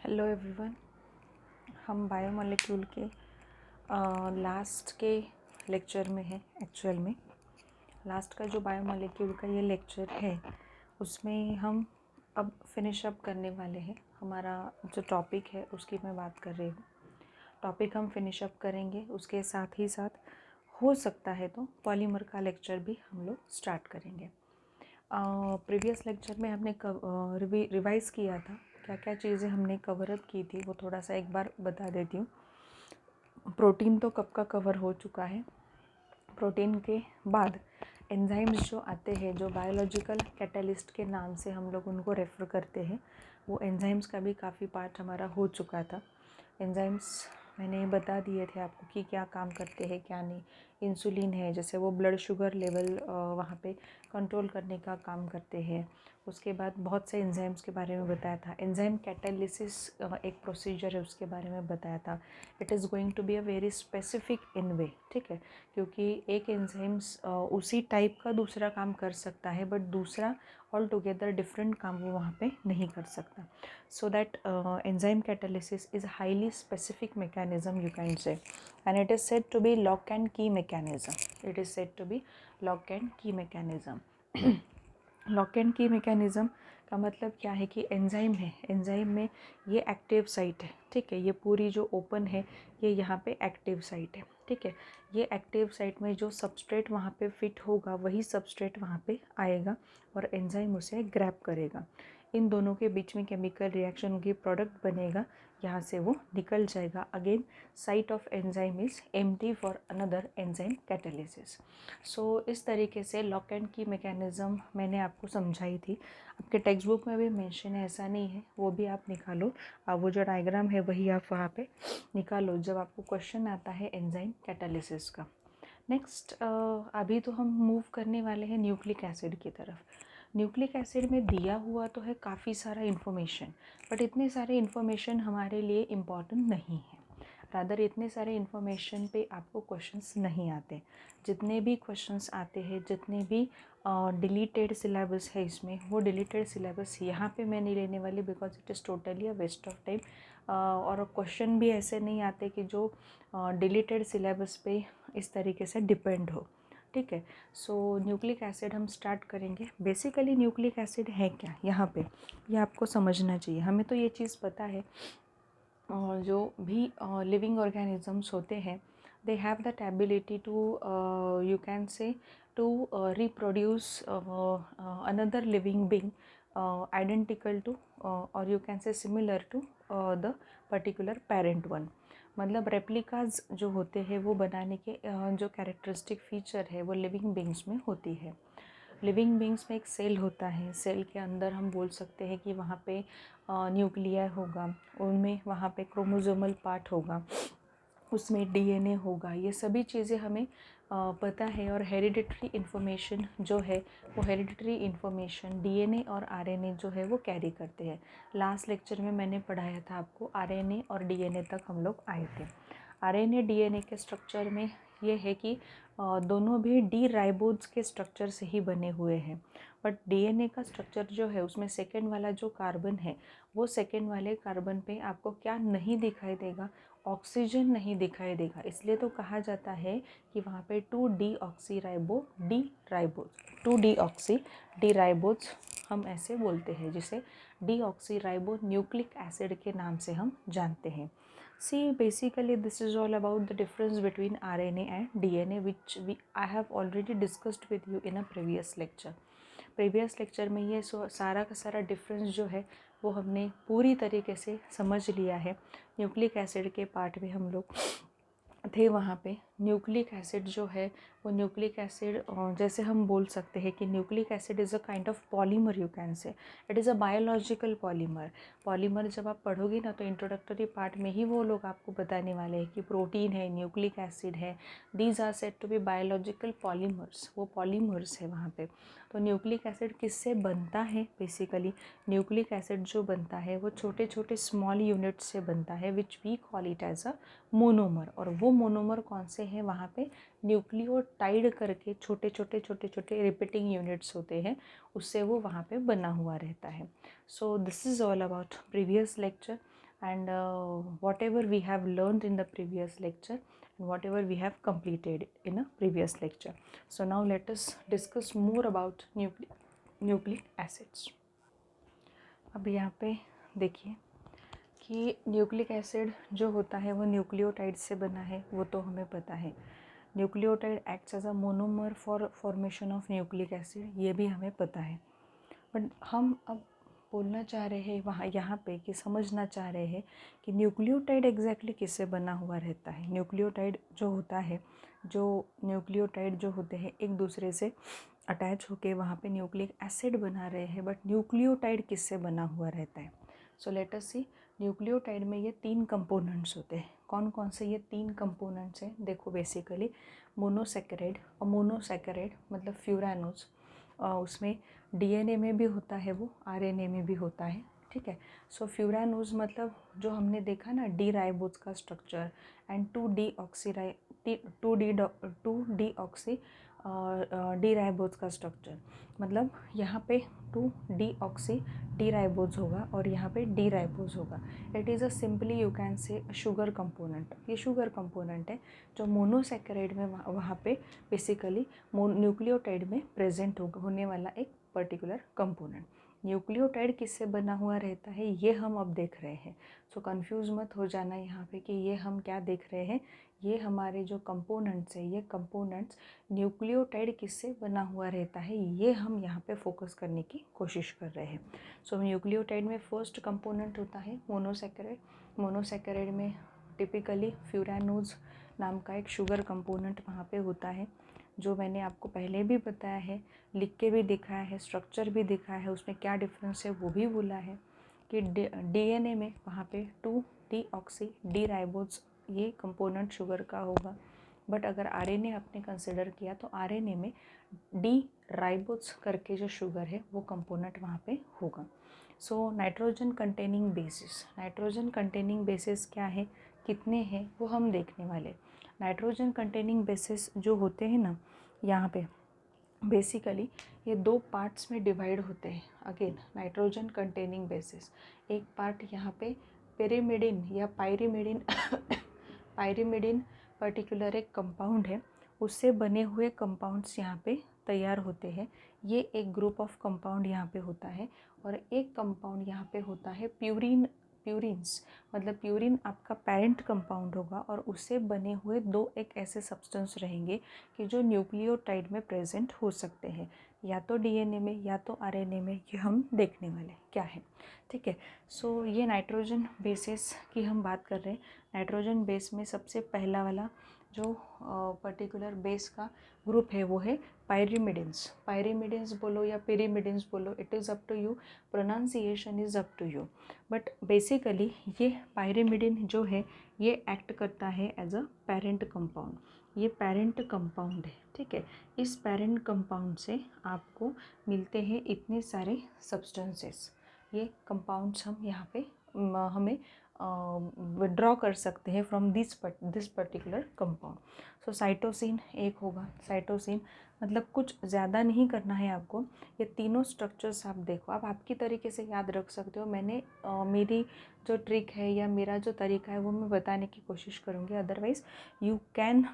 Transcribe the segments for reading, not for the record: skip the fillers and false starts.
Hello everyone. हम biomolecule के last के लेक्चर में हैं। एक्चुअल में लास्ट का जो बायोमोलिक्यूल का ये लेक्चर है उसमें हम अब फिनिश अप करने वाले हैं। हमारा जो टॉपिक है उसकी मैं बात कर रही हूँ। टॉपिक हम फिनिश अप करेंगे, उसके साथ ही साथ हो सकता है तो पॉलीमर का लेक्चर भी हम लोग स्टार्ट करेंगे। प्रीवियस लेक्चर में हमने रिवाइज़ किया था, क्या क्या चीज़ें हमने कवर अप की थी वो थोड़ा सा एक बार बता देती हूँ। प्रोटीन तो कब का कवर हो चुका है। प्रोटीन के बाद एंजाइम्स जो आते हैं, जो बायोलॉजिकल कैटलिस्ट के नाम से हम लोग उनको रेफ़र करते हैं, वो एंजाइम्स का भी काफ़ी पार्ट हमारा हो चुका था। एंजाइम्स मैंने बता दिए थे आपको कि क्या काम करते हैं क्या नहीं। इंसुलिन है, जैसे वो ब्लड शुगर लेवल वहाँ पे कंट्रोल करने का काम करते हैं। उसके बाद बहुत से एंजाइम्स के बारे में बताया था। एंजाइम कैटालिसिस एक प्रोसीजर है, उसके बारे में बताया था। It is going to be a very specific in way, ठीक है, क्योंकि एक एंजाइम्स उसी टाइप का दूसरा काम कर सकता है, बट दूसरा ऑल टुगेदर डिफरेंट काम वो वहाँ पे नहीं कर सकता। So that enzyme catalysis is highly specific mechanism, you can say, and it is said to be lock and key mechanism. It is said to be lock and key mechanism. Lock and की mechanism का मतलब क्या है कि enzyme है, enzyme में ये active site है, ठीक है, ये पूरी जो ओपन है ये यहाँ पे एक्टिव साइट है, ठीक है। ये एक्टिव साइट में जो सबस्ट्रेट वहाँ पे फिट होगा वही सबस्ट्रेट वहाँ पे आएगा और एंजाइम उसे ग्रैब करेगा। इन दोनों के बीच में केमिकल रिएक्शन की प्रोडक्ट बनेगा, यहाँ से वो निकल जाएगा। Again site of enzyme is empty for another enzyme catalysis. So इस तरीके से लॉक एंड की मैकेनिज़्म मैंने आपको समझाई थी। आपके टेक्स्ट बुक में भी मेंशन है, ऐसा नहीं है, वो भी आप निकालो। वो जो डायग्राम है वही आप वहाँ पे निकालो जब आपको क्वेश्चन आता है एंजाइम कैटालिसिस का। नेक्स्ट अभी तो हम मूव करने वाले हैं न्यूक्लिक एसिड की तरफ। न्यूक्लिक एसिड में दिया हुआ तो है काफ़ी सारा इन्फॉर्मेशन, बट इतने सारे इन्फॉर्मेशन हमारे लिए इम्पॉर्टेंट नहीं है। रादर इतने सारे इन्फॉर्मेशन पे आपको क्वेश्चंस नहीं आते। जितने भी क्वेश्चंस आते हैं, जितने भी डिलीटेड सिलेबस है इसमें, वो डिलीटेड सिलेबस यहाँ पे मैं नहीं लेने वाली, because it is totally a waste of time. और क्वेश्चन भी ऐसे नहीं आते कि जो डिलीटेड सिलेबस पे इस तरीके से डिपेंड हो, ठीक है। सो न्यूक्लिक एसिड हम स्टार्ट करेंगे। बेसिकली न्यूक्लिक एसिड है क्या यहाँ पे, ये आपको समझना चाहिए। हमें तो ये चीज़ पता है, जो भी लिविंग ऑर्गेनिजम्स होते हैं they have that ability to you can say to reproduce another living being identical to और you can say similar to the particular parent one. मतलब रेप्लिकाज जो होते हैं वो बनाने के जो कैरेक्टरिस्टिक फीचर है वो लिविंग बींग्स में होती है। लिविंग बींग्स में एक सेल होता है, सेल के अंदर हम बोल सकते हैं कि वहाँ पे न्यूक्लिया होगा, उनमें वहाँ पे क्रोमोसोमल पार्ट होगा, उसमें डीएनए होगा। ये सभी चीज़ें हमें पता है। और हेरिडिटरी इन्फॉर्मेशन जो है वो हेरिडिटरी इन्फॉर्मेशन डीएनए और आरएनए जो है वो कैरी करते हैं। लास्ट लेक्चर में मैंने पढ़ाया था आपको, आरएनए और डीएनए तक हम लोग आए थे। आरएनए डीएनए के स्ट्रक्चर में ये है कि दोनों भी डी राइबोज के स्ट्रक्चर से ही बने हुए हैं, बट डीएनए का स्ट्रक्चर जो है उसमें सेकेंड वाला जो कार्बन है वो सेकेंड वाले कार्बन पे आपको क्या नहीं दिखाई देगा, ऑक्सीजन नहीं दिखाई देगा। इसलिए तो कहा जाता है कि वहाँ पे 2 डीऑक्सी राइबोज हम ऐसे बोलते हैं, जिसे डीऑक्सी राइबो न्यूक्लिक एसिड के नाम से हम जानते हैं। See, basically this is all about the difference between RNA and DNA, which I have already discussed with you in a previous lecture. Previous lecture में ये सारा का सारा डिफरेंस जो है वो हमने पूरी तरीके से समझ लिया है। न्यूक्लिक एसिड के पार्ट में हम लोग थे, वहाँ पे न्यूक्लिक एसिड जो है वो न्यूक्लिक एसिड जैसे हम बोल सकते हैं कि nucleic acid is a kind of polymer, you can से it is a biological polymer. Polymer जब आप पढ़ोगे ना तो इंट्रोडक्टरी पार्ट में ही वो लोग आपको बताने वाले हैं कि प्रोटीन है, न्यूक्लिक एसिड है, these are said to be biological polymers, वो पॉलीमर्स है वहाँ पे। तो न्यूक्लिक एसिड किससे बनता है? बेसिकली न्यूक्लिक एसिड जो बनता है वो छोटे छोटे स्मॉल यूनिट से बनता है, which we call it as a monomer. और वो मोनोमर कौन से हैं? वहाँ पे न्यूक्लियोटाइड करके छोटे छोटे रिपीटिंग यूनिट्स होते हैं, उससे वो वहाँ पे बना हुआ रहता है। So this is all about previous lecture. and whatever we have learned in the previous lecture and whatever we have completed in a previous lecture. So now let us discuss more about nucleic acids. अब यहाँ पे देखिए कि nucleic acid जो होता है वो nucleotide से बना है, वो तो हमें पता है. Nucleotide acts as a monomer for formation of nucleic acid, ये भी हमें पता है. बट हम अब बोलना चाह रहे हैं वहाँ यहाँ पे कि समझना चाह रहे हैं कि न्यूक्लियोटाइड एग्जैक्टली किससे बना हुआ रहता है. न्यूक्लियोटाइड जो होता है, जो न्यूक्लियोटाइड जो होते हैं एक दूसरे से अटैच होके वहाँ पे न्यूक्लिक एसिड बना रहे हैं, बट न्यूक्लियोटाइड किससे बना हुआ रहता है. सो लेट अस सी. न्यूक्लियोटाइड में ये 3 कंपोनेंट्स होते हैं. कौन कौन से ये 3 कंपोनेंट्स हैं? देखो बेसिकली मोनोसैकेराइड, और मोनोसैकेराइड मतलब फ्यूरानोज, उसमें डीएनए में भी होता है, वो आरएनए में भी होता है. ठीक है. सो फ्यूरानोज मतलब जो हमने देखा ना डी राइबोज का स्ट्रक्चर एंड 2 डी राइबोज का स्ट्रक्चर, मतलब यहाँ पे 2 डीऑक्सी डी राइबोज होगा और यहाँ पे डी राइबोज होगा. It is a simply you can से शुगर कंपोनेंट. ये शुगर कंपोनेंट है जो मोनोसैकेराइड में वहाँ पे बेसिकली न्यूक्लियोटाइड में प्रेजेंट होने वाला एक पर्टिकुलर कंपोनेंट. न्यूक्लियोटाइड किससे बना हुआ रहता है ये हम अब देख रहे हैं. सो कंफ्यूज मत हो जाना यहाँ पे कि ये हम क्या देख रहे हैं. ये हमारे जो कंपोनेंट्स है, ये कंपोनेंट्स न्यूक्लियोटाइड किससे बना हुआ रहता है ये हम यहाँ पे फोकस करने की कोशिश कर रहे हैं. सो न्यूक्लियोटाइड में फर्स्ट कंपोनेंट होता है मोनोसैकेराइड. मोनोसैकेराइड में टिपिकली फ्यूरानोज नाम का एक शुगर कंपोनेंट वहाँ पे होता है, जो मैंने आपको पहले भी बताया है, लिख के भी दिखाया है, स्ट्रक्चर भी दिखाया है, उसमें क्या डिफरेंस है वो भी बोला है कि डीएनए में वहाँ पे 2 डीऑक्सी डी राइबोज ये कंपोनेंट शुगर का होगा. बट अगर आरएनए आपने कंसिडर किया तो आरएनए में डी राइबोज करके जो शुगर है वो कंपोनेंट वहाँ पे होगा. So nitrogen containing basis, nitrogen containing basis क्या है, कितने हैं वो हम देखने वाले. नाइट्रोजन कंटेनिंग बेसिस जो होते हैं ना, यहाँ पे बेसिकली ये 2 पार्ट्स में डिवाइड होते हैं. अगेन नाइट्रोजन कंटेनिंग बेसिस, एक पार्ट यहाँ पे पिरिमिडिन या पायरिमिडिन पायरिमिडिन पर्टिकुलर एक कंपाउंड है, उससे बने हुए कंपाउंड्स यहाँ पे तैयार होते हैं. ये एक ग्रुप ऑफ कंपाउंड यहाँ पे होता है. और एक कंपाउंड यहाँ पे होता है प्यूरिन्स, मतलब प्यूरिन आपका पेरेंट कंपाउंड होगा और उससे बने हुए 2 एक ऐसे सब्सटेंस रहेंगे कि जो न्यूक्लियोटाइड में प्रेजेंट हो सकते हैं, या तो डीएनए में या तो आरएनए में. ये हम देखने वाले क्या है. ठीक है. सो ये नाइट्रोजन बेसिस की हम बात कर रहे हैं. नाइट्रोजन बेस में सबसे पहला वाला जो पर्टिकुलर बेस का ग्रुप है वो है पायरिमिडिन्स. पायरिमिडिन्स बोलो या पिरिमिडिन्स बोलो, it is up to you, pronunciation is up to you. But basically ये पायरिमिडिन जो है ये एक्ट करता है एज अ पेरेंट कंपाउंड. ये पेरेंट कंपाउंड है. ठीक है. इस पेरेंट कंपाउंड से आपको मिलते हैं इतने सारे सब्सटेंसेस. ये कंपाउंड्स हम यहाँ पे हमें विड्रॉ कर सकते हैं from this particular compound. So cytosine एक होगा. साइटोसिन मतलब कुछ ज़्यादा नहीं करना है आपको, ये तीनों स्ट्रक्चर्स आप देखो, आप आपकी तरीके से याद रख सकते हो. मैंने मेरी जो ट्रिक है या मेरा जो तरीका है वो मैं बताने की कोशिश करूँगी, otherwise you can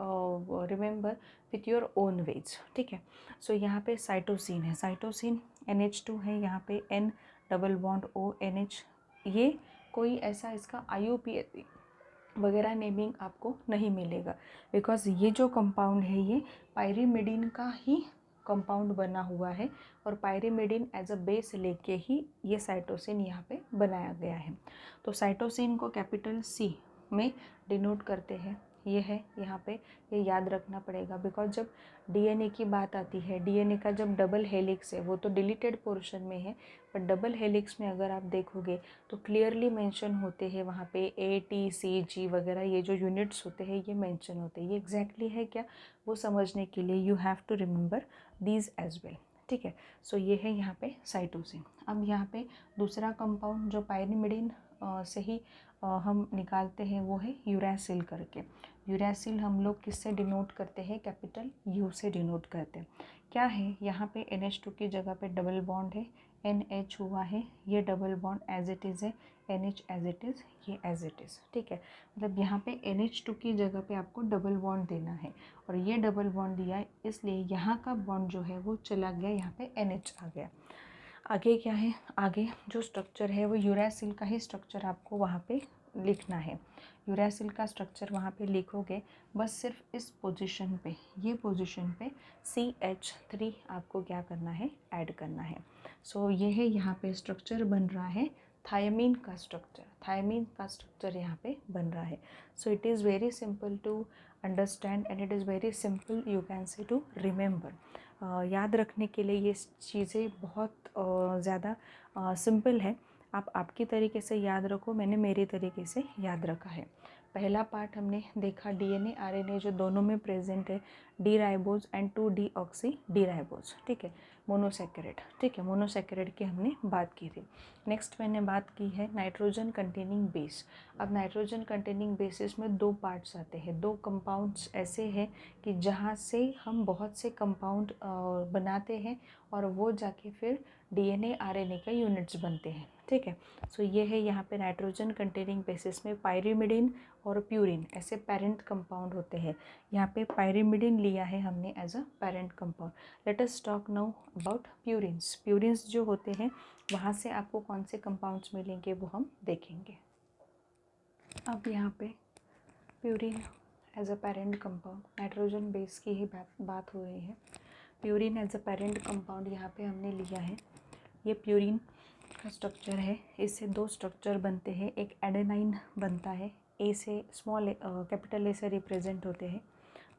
remember with your own ways. ठीक है. सो यहाँ पे साइटोसिन है. साइटोसिन NH2 है, यहाँ पे N डबल बॉन्ड ONH. ये कोई ऐसा इसका IUPAC वगैरह नेमिंग आपको नहीं मिलेगा, बिकॉज ये जो कंपाउंड है ये पायरिमिडिन का ही कंपाउंड बना हुआ है और पायरिमिडिन एज अ बेस लेके ही ये साइटोसिन यहाँ पे बनाया गया है. तो साइटोसिन को कैपिटल C में डिनोट करते हैं. ये है यहाँ पे, ये याद रखना पड़ेगा, बिकॉज जब डीएनए की बात आती है, डीएनए का जब डबल हेलिक्स है वो तो डिलीटेड पोर्शन में है, पर डबल हेलिक्स में अगर आप देखोगे तो क्लियरली मेंशन होते हैं वहाँ पे ATCG वगैरह, ये जो यूनिट्स होते हैं ये मेंशन होते हैं. ये एग्जैक्टली है क्या वो समझने के लिए you have to remember these as well. ठीक है. सो ये है यहाँ पे साइटोसिन. अब यहाँ पे दूसरा कंपाउंड जो पायरिमिडिन से ही हम निकालते हैं वो है यूरासिल करके. यूरासिल हम लोग किससे डिनोट करते हैं, कैपिटल U से डिनोट करते हैं. क्या है यहाँ पे NH2 की जगह पे डबल बॉन्ड है, NH हुआ है, ये double bond as it is है, NH एज इट इज़, ये एज इट इज़, ठीक है। मतलब यहाँ पे NH2 की जगह पे आपको डबल बॉन्ड देना है और ये डबल बॉन्ड दिया है, इसलिए यहाँ का बॉन्ड जो है वो चला गया, यहाँ पे NH आ गया। आगे क्या है, आगे जो स्ट्रक्चर है वो यूरासिल का ही स्ट्रक्चर आपको वहाँ पे लिखना है। यूरासिल का स्ट्रक्चर वहाँ पे लिखोगे, बस सिर्फ इस पोजीशन पे, ये पोजीशन पे CH3 आपको क्या करना है, ऐड करना है। सो ये है, यहाँ पे स्ट्रक्चर बन रहा है थायमीन का स्ट्रक्चर, थायमीन का स्ट्रक्चर यहाँ पे बन रहा है। So it is very simple to understand and it is very simple you can say to remember. याद रखने के लिए ये चीज़ें बहुत ज़्यादा सिंपल है। आप आपकी तरीके से याद रखो, मैंने मेरे तरीके से याद रखा है। पहला पार्ट हमने देखा DNA RNA जो दोनों में प्रेजेंट है, डी राइबोज एंड 2-डीऑक्सी डी राइबोज, ठीक है, मोनोसैकेराइड, ठीक है, मोनोसैकेराइड की हमने बात की थी। नेक्स्ट मैंने बात की है नाइट्रोजन कंटेनिंग बेस। अब नाइट्रोजन कंटेनिंग बेसिस में दो पार्ट्स आते हैं, दो कंपाउंड्स ऐसे हैं कि जहाँ से हम बहुत से कंपाउंड बनाते हैं और वो जाके फिर DNA RNA का यूनिट्स बनते हैं, ठीक है। सो ये है यहाँ पे नाइट्रोजन कंटेनिंग बेसिस में पायरिमिडिन और प्यूरिन ऐसे पेरेंट कंपाउंड होते हैं। यहाँ पे पायरिमिडिन लिया है हमने as a parent compound. Let us talk now about purines. Purines जो होते हैं वहाँ से आपको कौन से कंपाउंड्स मिलेंगे वो हम देखेंगे। अब यहाँ पे purine as a parent compound, nitrogen base की ही बात हो रही है। Purine as a parent compound यहाँ पे हमने लिया है। ये प्यूरिन का स्ट्रक्चर है, इससे दो स्ट्रक्चर बनते हैं, एक एडेनाइन बनता है, ए से स्मॉल कैपिटल ए से रिप्रेजेंट होते हैं,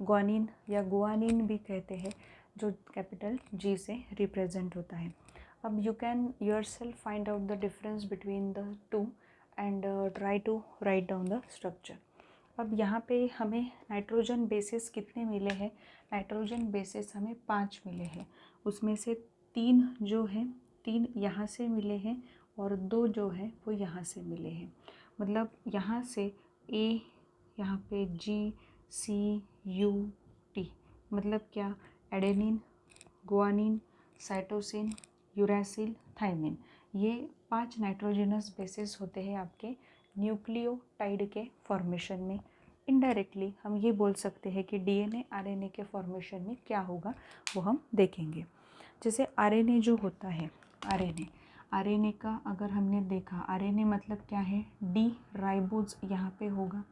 ग्वानिन या गुआनिन भी कहते हैं जो कैपिटल G से रिप्रेजेंट होता है। अब you can yourself find out the difference between the two and try to write down the structure. अब यहाँ पे हमें नाइट्रोजन बेसिस कितने मिले हैं, नाइट्रोजन बेसिस हमें 5 मिले हैं, उसमें से 3 जो हैं, 3 यहाँ से मिले हैं और 2 जो है वो यहाँ से मिले हैं। मतलब यहाँ से A, यहाँ पे G, C, U, T, मतलब क्या, adenine, guanine, cytosine, uracil, thymine, ये 5 नाइट्रोजनस बेसिस होते हैं आपके न्यूक्लियोटाइड के फॉर्मेशन में। इनडायरेक्टली हम ये बोल सकते हैं कि DNA RNA के फॉर्मेशन में क्या होगा वो हम देखेंगे। जैसे RNA जो होता है, RNA का अगर हमने देखा, RNA मतलब क्या है, डी राइबोज यहाँ पे होगा,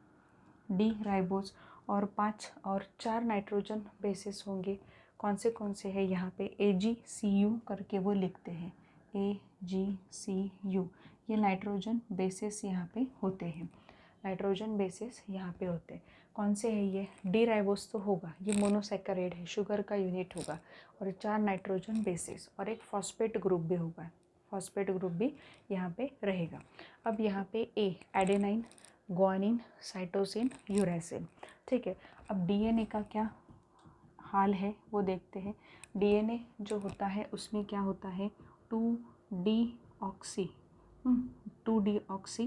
डी राइबोज, और 5 और 4 नाइट्रोजन बेसिस होंगे। कौन से हैं यहाँ पे, AgCU करके वो लिखते हैं, AgCU, ये नाइट्रोजन बेसिस यहाँ पे होते हैं, नाइट्रोजन बेसिस यहाँ पे होते हैं। कौन से है ये, डी राइबोज तो होगा, ये मोनोसैकेराइड है, शुगर का यूनिट होगा, और 4 नाइट्रोजन बेसिस और एक फॉस्फेट ग्रुप भी होगा, फॉस्फेट ग्रुप भी यहाँ पे रहेगा। अब यहाँ पे एडेनाइन, ग्वानिन, साइटोसिन, यूरासिल, ठीक है। अब DNA का क्या हाल है वो देखते हैं। DNA जो होता है उसमें क्या होता है, 2-डीऑक्सी, 2-डीऑक्सी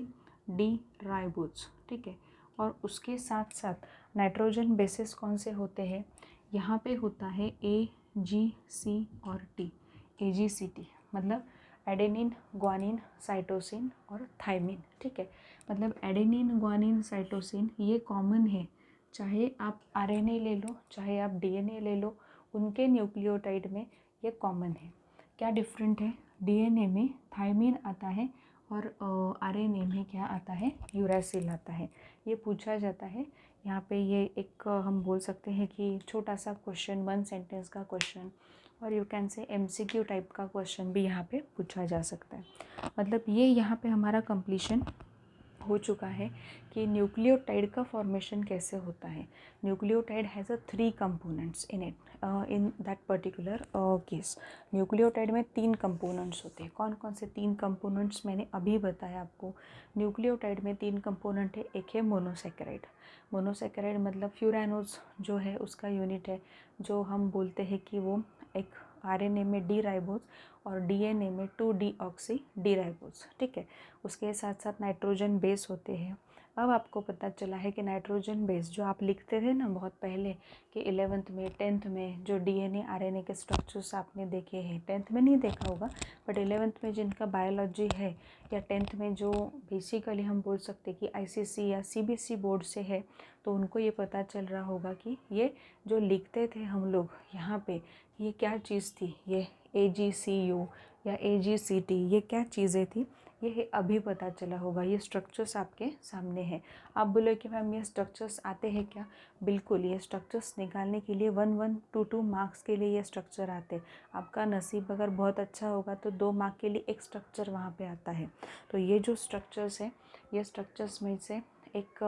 डी राइबोज, ठीक है। और उसके साथ साथ नाइट्रोजन बेसिस कौन से होते हैं, यहाँ पे होता है AgC और T, AgCT, मतलब एडेनिन, ग्वानिन, साइटोसिन और थायमिन, ठीक है। मतलब एडेनिन, ग्वानिन, साइटोसिन ये कॉमन है, चाहे आप RNA ले लो, चाहे आप DNA ले लो, उनके न्यूक्लियोटाइड में ये कॉमन है। क्या डिफरेंट है, DNA में थायमिन आता है और RNA में क्या आता है, यूरासिल आता है। ये पूछा जाता है यहाँ पे, ये एक हम बोल सकते हैं कि छोटा सा क्वेश्चन, 1 सेंटेंस का क्वेश्चन, और यू कैन से MCQ टाइप का क्वेश्चन भी यहाँ पे पूछा जा सकता है। मतलब ये यहाँ पे हमारा कंप्लीशन हो चुका है कि न्यूक्लियोटाइड का फॉर्मेशन कैसे होता है। Nucleotide has a 3 components in it, in that particular case. Nucleotide में 3 कंपोनेंट्स होते हैं। कौन कौन से 3 कंपोनेंट्स मैंने अभी बताया आपको। न्यूक्लियोटाइड में 3 कंपोनेंट है, एक है मोनोसैकेराइड। मोनोसैकेराइड मतलब फ्यूरानोज जो है उसका यूनिट है, जो हम बोलते हैं कि वो एक RNA में डी राइबोज और DNA में 2-डीऑक्सी डी राइबोज, ठीक है। उसके साथ साथ नाइट्रोजन बेस होते हैं, अब आपको पता चला है कि नाइट्रोजन बेस जो आप लिखते थे ना बहुत पहले कि 11th में 10th में जो डीएनए आरएनए के स्ट्रक्चर्स आपने देखे हैं, 10th में नहीं देखा होगा बट 11th में जिनका बायोलॉजी है या 10th में जो बेसिकली हम बोल सकते कि आईसीएसई या सीबीएसई बोर्ड से है, तो उनको ये पता चल रहा होगा कि ये जो लिखते थे हम लोग यहाँ पे ये क्या चीज़ थी, ये AGCU या AGCT ये क्या चीज़ें थी, ये अभी पता चला होगा। ये स्ट्रक्चर्स आपके सामने हैं। आप बोले कि मैम ये स्ट्रक्चर्स आते हैं क्या? बिल्कुल, ये स्ट्रक्चर्स निकालने के लिए 1-1, 2-2 मार्क्स के लिए ये स्ट्रक्चर आते हैं। आपका नसीब अगर बहुत अच्छा होगा तो 2 मार्क के लिए एक स्ट्रक्चर वहाँ पे आता है। तो ये जो स्ट्रक्चर्स है, ये स्ट्रक्चर्स में से एक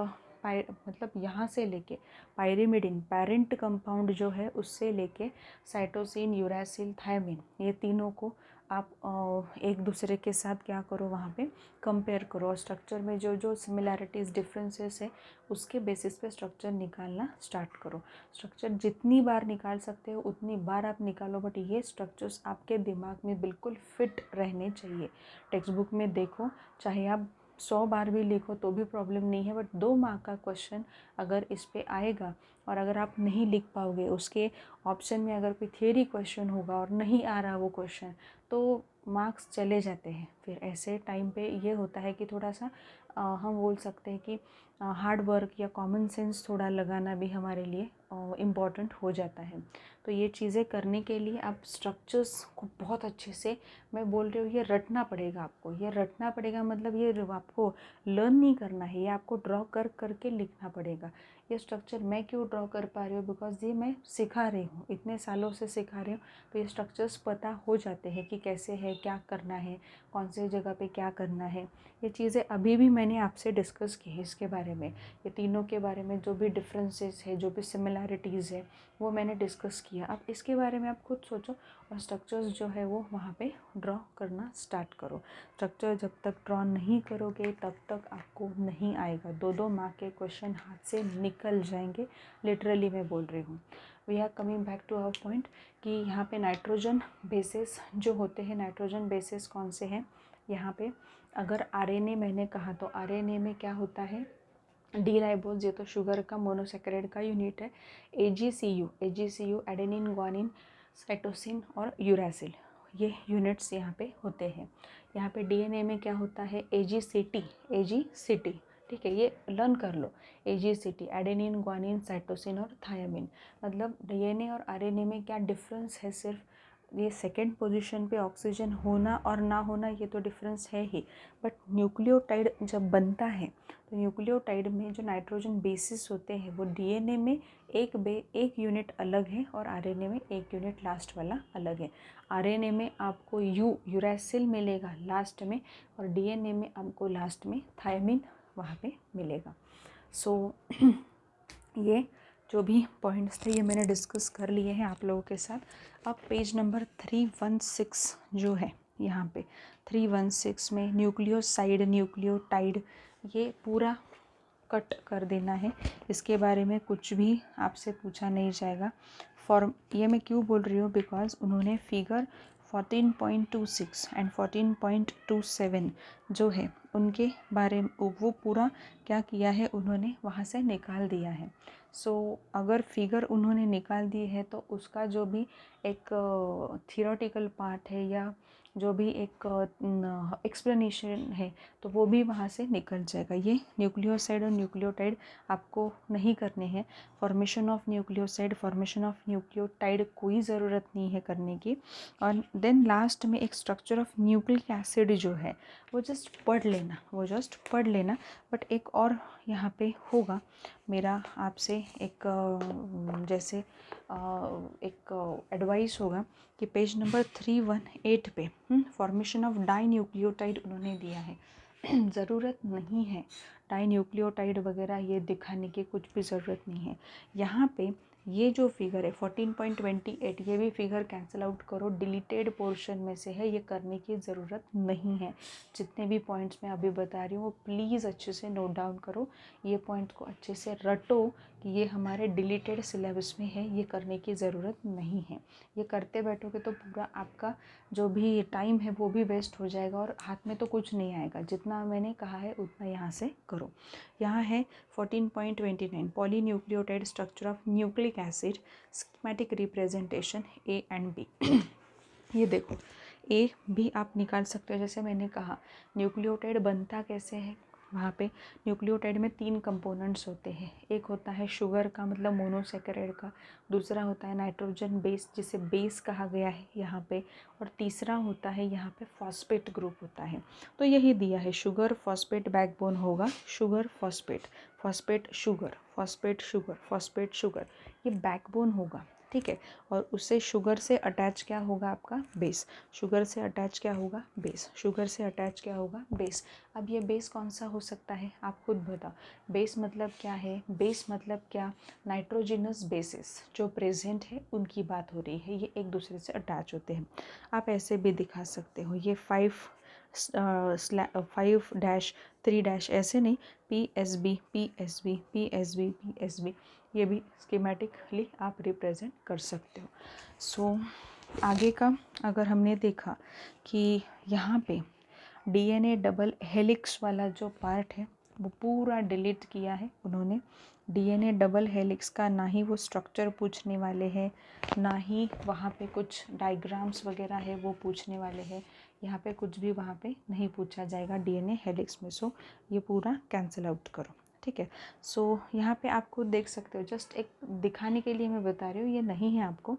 मतलब यहाँ से लेके पायरिमिडिन पेरेंट कंपाउंड जो है उससे लेके साइटोसिन, यूरासिल, थायमिन, ये तीनों को आप एक दूसरे के साथ क्या करो वहाँ पे कंपेयर करो और स्ट्रक्चर में जो जो सिमिलैरिटीज़ डिफरेंसेस है उसके बेसिस पे स्ट्रक्चर निकालना स्टार्ट करो। स्ट्रक्चर जितनी बार निकाल सकते हो उतनी बार आप निकालो, बट ये स्ट्रक्चर्स आपके दिमाग में बिल्कुल फिट रहने चाहिए। टेक्स्ट बुक में देखो, चाहे आप 100 बार भी लिखो तो भी प्रॉब्लम नहीं है, बट 2 मार्क का क्वेश्चन अगर इस पे आएगा और अगर आप नहीं लिख पाओगे, उसके ऑप्शन में अगर कोई थियरी क्वेश्चन होगा और नहीं आ रहा वो क्वेश्चन, तो मार्क्स चले जाते हैं। फिर ऐसे टाइम पे ये होता है कि थोड़ा सा हम बोल सकते हैं कि हार्ड वर्क या कॉमन सेंस थोड़ा लगाना भी हमारे लिए इम्पॉर्टेंट हो जाता है। तो ये चीज़ें करने के लिए आप स्ट्रक्चर्स को बहुत अच्छे से, मैं बोल रही हूँ, ये रटना पड़ेगा आपको। ये रटना पड़ेगा मतलब ये आपको लर्न नहीं करना है, ये आपको ड्रॉ कर करके लिखना पड़ेगा। ये स्ट्रक्चर मैं क्यों ड्रॉ कर पा रही हूँ? बिकॉज ये मैं सिखा रही हूँ, इतने सालों से सिखा रही हूँ, तो ये स्ट्रक्चर्स पता हो जाते हैं कि कैसे है, क्या करना है, कौन से जगह पे क्या करना है। ये चीज़ें अभी भी मैंने आपसे डिस्कस की है इसके बारे में, ये तीनों के बारे में जो भी डिफरेंसेस है, जो भी सिमिलैरिटीज़ है, वो मैंने डिस्कस किया। अब इसके बारे में आप खुद सोचो और स्ट्रक्चर्स जो है वो वहाँ पे ड्रॉ करना स्टार्ट करो। स्ट्रक्चर जब तक ड्रॉ नहीं करोगे तब तक आपको नहीं आएगा। 2-2 मार्क के क्वेश्चन हाथ से निकल जाएंगे, लिटरली मैं बोल रही हूँ। We are coming back to our point कि यहाँ पे नाइट्रोजन बेसिस जो होते हैं, नाइट्रोजन बेसिस कौन से हैं यहाँ पे? अगर आरएनए मैंने कहा तो आरएनए में क्या होता है? डी राइबोज, ये तो शुगर का मोनोसेकेराइड का यूनिट है। AGCU एडेनिन, ग्वानिन, साइटोसिन और यूरासिल, ये यूनिट्स यहाँ पे होते हैं। यहाँ पे डीएनए में क्या होता है? AGCT, ठीक है, ये लर्न कर लो। AGCT एडेनिन, ग्वानिन, साइटोसिन और थायमिन। मतलब डीएनए और आरएनए में क्या डिफरेंस है? सिर्फ ये सेकेंड पोजीशन पे ऑक्सीजन होना और ना होना, ये तो डिफरेंस है ही, बट न्यूक्लियोटाइड जब बनता है तो न्यूक्लियोटाइड में जो नाइट्रोजन बेसिस होते हैं वो डीएनए में एक यूनिट अलग है और आरएनए में एक यूनिट लास्ट वाला अलग है। आरएनए में आपको यूरासिल मिलेगा लास्ट में और डीएनए में आपको लास्ट में थायमिन वहाँ पे मिलेगा। सो ये जो भी पॉइंट्स थे ये मैंने डिस्कस कर लिए हैं आप लोगों के साथ। अब पेज नंबर 316 जो है यहाँ पे 316 में न्यूक्लियोसाइड, न्यूक्लियोटाइड, ये पूरा कट कर देना है। इसके बारे में कुछ भी आपसे पूछा नहीं जाएगा। ये मैं क्यों बोल रही हूँ? बिकॉज उन्होंने फिगर 14.26 एंड 14.27 जो है उनके बारे में वो पूरा क्या किया है, उन्होंने वहाँ से निकाल दिया है। सो अगर फिगर उन्होंने निकाल दी है तो उसका जो भी एक थियोरेटिकल पार्ट है या जो भी एक एक्सप्लेनेशन है तो वो भी वहाँ से निकल जाएगा। ये न्यूक्लियोसाइड और न्यूक्लियोटाइड आपको नहीं करने हैं। Formation of nucleoside, formation of nucleotide कोई ज़रूरत नहीं है करने की। और देन लास्ट में एक स्ट्रक्चर ऑफ न्यूक्लिक एसिड जो है वो जस्ट पढ़ लेना, बट एक और यहाँ पे होगा मेरा आपसे एक जैसे एक एडवाइस होगा कि पेज नंबर 318 पे फॉर्मेशन ऑफ डाई न्यूक्लियोटाइड उन्होंने दिया है। ज़रूरत नहीं है डाई न्यूक्लियोटाइड वगैरह ये दिखाने की, कुछ भी ज़रूरत नहीं है। यहाँ पे ये जो फिगर है 14.28, ये भी फिगर कैंसिल आउट करो, डिलीटेड पोर्शन में से है, ये करने की ज़रूरत नहीं है। जितने भी पॉइंट्स मैं अभी बता रही हूँ वो प्लीज़ अच्छे से नोट डाउन करो, ये पॉइंट को अच्छे से रटो कि ये हमारे डिलीटेड सिलेबस में है, ये करने की ज़रूरत नहीं है। ये करते बैठोगे तो पूरा आपका जो भी टाइम है वो भी वेस्ट हो जाएगा और हाथ में तो कुछ नहीं आएगा। जितना मैंने कहा है उतना यहाँ से करो। यहाँ है 14.29 polynucleotide structure of nucleic acid schematic representation A and B. ये देखो ए भी आप निकाल सकते हो। जैसे मैंने कहा न्यूक्लियोटाइड बनता कैसे है, वहाँ पे न्यूक्लियोटाइड में 3 कंपोनेंट्स होते हैं। एक होता है शुगर का मतलब मोनोसैकेराइड का, दूसरा होता है नाइट्रोजन बेस जिसे बेस कहा गया है यहाँ पे, और तीसरा होता है यहाँ पे फॉस्फेट ग्रुप होता है। तो यही दिया है शुगर फॉस्फेट बैकबोन होगा, sugar phosphate, phosphate sugar, phosphate sugar, phosphate sugar, ये बैकबोन होगा। ठीक है, और उससे शुगर से अटैच क्या होगा आपका बेस, शुगर से अटैच क्या होगा बेस, शुगर से अटैच क्या होगा बेस। अब ये बेस कौन सा हो सकता है आप खुद बताओ। बेस मतलब क्या है, बेस मतलब क्या, नाइट्रोजिनस बेसिस जो प्रेजेंट है उनकी बात हो रही है, ये एक दूसरे से अटैच होते हैं। आप ऐसे भी दिखा सकते हो, ये 5-3- ऐसे नहीं, PSB PSB PSB PSB, ये भी स्कीमेटिकली आप रिप्रेजेंट कर सकते हो। सो आगे का अगर हमने देखा कि यहाँ पे DNA डबल हेलिक्स वाला जो पार्ट है वो पूरा डिलीट किया है उन्होंने। DNA डबल हेलिक्स का ना ही वो स्ट्रक्चर पूछने वाले हैं, ना ही वहाँ पे कुछ डायग्राम्स वगैरह है वो पूछने वाले हैं। यहाँ पे कुछ भी वहाँ पे नहीं पूछा जाएगा DNA हेलिक्स में। सो ये पूरा कैंसिल आउट करो। ठीक है, सो यहाँ पे आप खुद देख सकते हो, जस्ट एक दिखाने के लिए मैं बता रही हूँ, ये नहीं है आपको।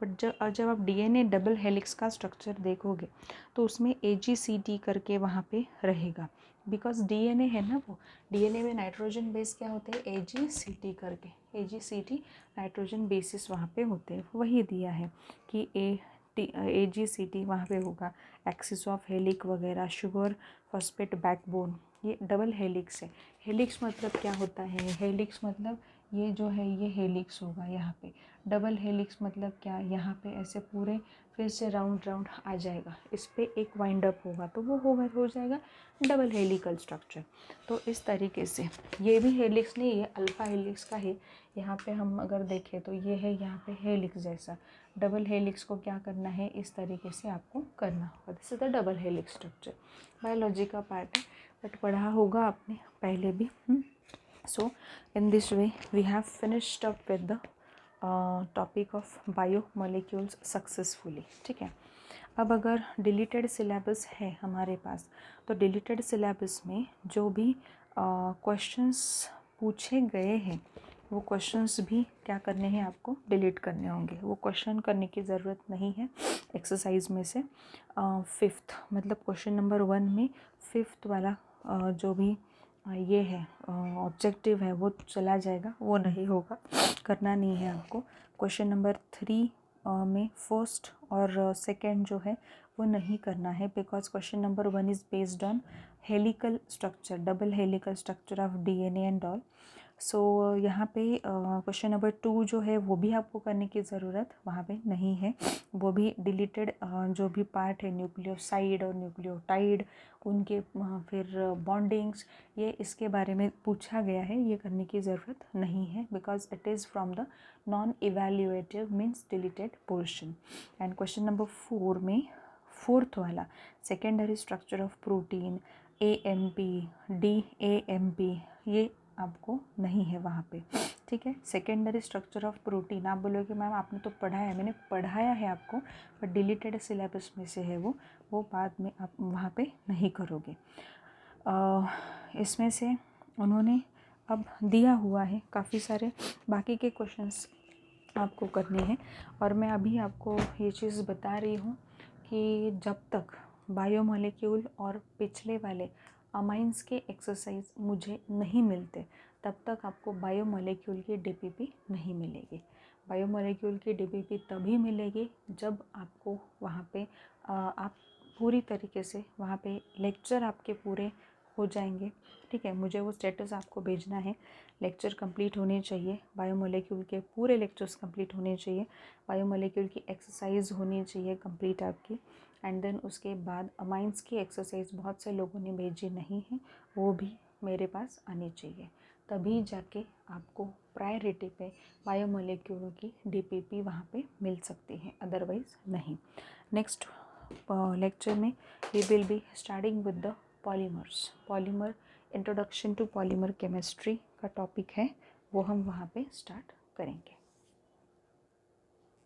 बट जब आप DNA डबल हेलिक्स का स्ट्रक्चर देखोगे तो उसमें AGCT करके वहाँ पे रहेगा, बिकॉज DNA है ना वो। DNA में नाइट्रोजन बेस क्या होते हैं AGCT करके, AGCT नाइट्रोजन बेसिस वहाँ पे होते हैं। वही दिया है कि AGCT वहाँ पे होगा, एक्सिस ऑफ हेलिक वगैरह, शुगर फॉस्फेट बैकबोन, ये डबल हेलिक्स है। हेलिक्स मतलब क्या होता है, हेलिक्स मतलब ये जो है ये हेलिक्स होगा यहाँ पे। डबल हेलिक्स मतलब क्या, यहाँ पे ऐसे पूरे फिर से राउंड राउंड आ जाएगा, इस पे एक वाइंड अप होगा तो वो हो जाएगा डबल हेलिकल स्ट्रक्चर। तो इस तरीके से ये भी हेलिक्स नहीं, ये अल्फा हेलिक्स का है। यहाँ पे हम अगर देखें तो ये है यहाँ पे हेलिक्स जैसा। डबल हेलिक्स को क्या करना है, इस तरीके से आपको करना होगा। This is the double helix structure. Biology का पार्ट है बट पढ़ा होगा आपने पहले भी। So in this way we have finished up with the topic of biomolecules successfully. ठीक है, अब अगर डिलीटेड सिलेबस है हमारे पास तो डिलीटेड सिलेबस में जो भी क्वेश्चंस पूछे गए हैं वो क्वेश्चंस भी क्या करने हैं आपको, डिलीट करने होंगे। वो क्वेश्चन करने की ज़रूरत नहीं है एक्सरसाइज में से। 5th मतलब क्वेश्चन नंबर 1 में 5th वाला जो भी ये है ऑब्जेक्टिव है वो चला जाएगा, वो नहीं होगा, करना नहीं है आपको। क्वेश्चन नंबर 3 में फर्स्ट और सेकंड जो है वो नहीं करना है, because question number 1 is based on helical structure, double helical structure of DNA and all. So यहाँ पे क्वेश्चन नंबर 2 जो है वो भी आपको करने की ज़रूरत वहाँ पे नहीं है। वो भी डिलीटेड जो भी पार्ट है न्यूक्लियोसाइड और न्यूक्लियोटाइड उनके फिर बॉन्डिंग्स, ये इसके बारे में पूछा गया है, ये करने की ज़रूरत नहीं है because it is from the non evaluative means deleted portion. And question number 4 में फोर्थ वाला secondary structure of protein AMP DAMP, ये आपको नहीं है वहाँ पे। ठीक है, सेकेंडरी स्ट्रक्चर ऑफ प्रोटीन आप बोलोगे मैम आपने तो पढ़ाया है, मैंने पढ़ाया है आपको, बट डिलीटेड सिलेबस में से है वो बाद में आप वहाँ पे नहीं करोगे। इसमें से उन्होंने अब दिया हुआ है काफ़ी सारे बाकी के क्वेश्चंस आपको करने हैं। और मैं अभी आपको ये चीज़ बता रही हूँ कि जब तक बायोमोलिक्यूल और पिछले वाले अमाइंस के एक्सरसाइज मुझे नहीं मिलते तब तक आपको बायोमोलिक्यूल की DPP नहीं मिलेगी। बायोमोलिक्यूल की DPP तभी मिलेगी जब आपको वहाँ पे आप पूरी तरीके से वहाँ पे लेक्चर आपके पूरे हो जाएंगे। ठीक है, मुझे वो स्टेटस आपको भेजना है, लेक्चर कंप्लीट होने चाहिए, बायोमोलिक्यूल के पूरे लेक्चर्स कंप्लीट होने चाहिए, बायोमोलिक्यूल की एक्सरसाइज होनी चाहिए कंप्लीट आपकी। एंड देन उसके बाद अमाइंस की एक्सरसाइज बहुत से लोगों ने भेजी नहीं है, वो भी मेरे पास आनी चाहिए। तभी जाके आपको प्रायोरिटी पे बायोमोलिक्यूल की DPP वहाँ पे मिल सकती है, अदरवाइज़ नहीं। नेक्स्ट लेक्चर में we will be starting with the polymers. Polymer introduction to polymer chemistry का टॉपिक है, वो हम वहाँ पे स्टार्ट करेंगे।